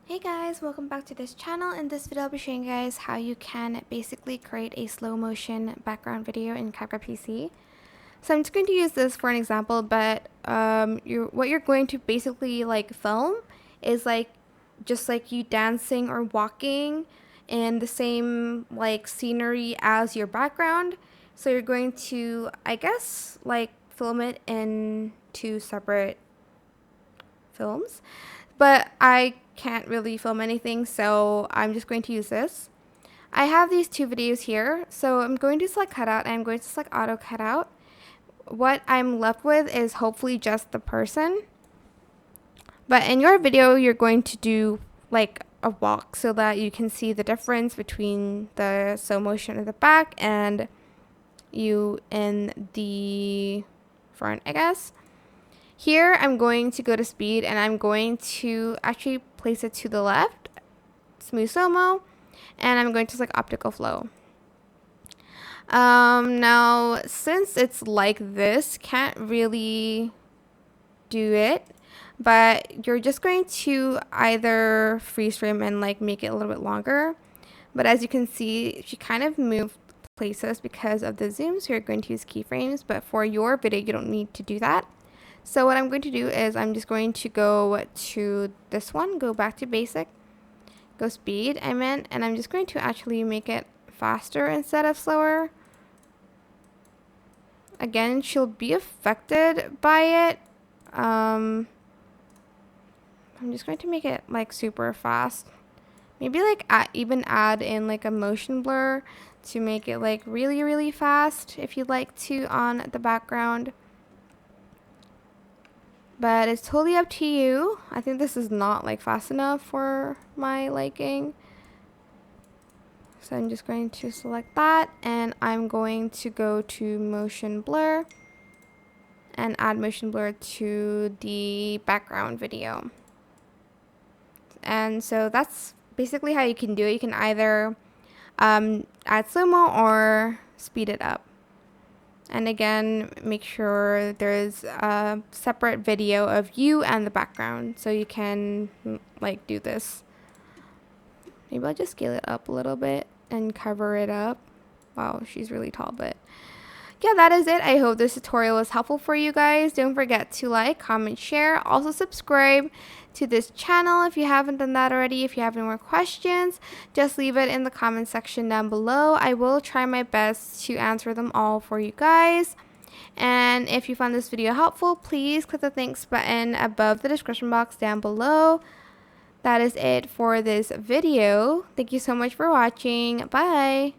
Hey guys, welcome back to this channel. In this video I'll be showing you guys how you can basically create a slow motion background video in CapCut PC. So I'm just going to use this for an example, but what you're going to basically film is just like you dancing or walking in the same scenery as your background. So you're going to, I guess, film it in two separate films, but I can't really film anything, so I'm just going to use this. I have these two videos here, so I'm going to select cutout and I'm going to select auto cutout. What I'm left with is hopefully just the person, but in your video you're going to do like a walk so that you can see the difference between the slow motion at the back and you in the front, I guess. Here I'm going to go to speed and I'm going to actually place it to the left, smooth slow-mo, and I'm going to select optical flow. Now since it's like this, can't really do it, but you're just going to either freeze frame and make it a little bit longer. But as you can see, she kind of moved places because of the zoom, so you're going to use keyframes, but for your video you don't need to do that. So what I'm going to do is I'm just going to go to this one, go back to basic, go speed, and I'm just going to actually make it faster instead of slower. Again, she'll be affected by it. I'm just going to make it super fast. Maybe even add in a motion blur to make it really fast if you'd like to on the background. But it's totally up to you. I think this is not fast enough for my liking. So I'm just going to select that and I'm going to go to motion blur and add motion blur to the background video. And so that's basically how you can do it. You can either add slow-mo or speed it up. And again, make sure there's a separate video of you and the background so you can do this. Maybe I'll just scale it up a little bit and cover it up. Wow, she's really tall, but yeah, that is it. I hope this tutorial was helpful for you guys. Don't forget to like, comment, share. Also subscribe to this channel if you haven't done that already. If you have any more questions, just leave it in the comment section down below. I will try my best to answer them all for you guys. And if you found this video helpful, please click the thanks button above the description box down below. That is it for this video. Thank you so much for watching. Bye.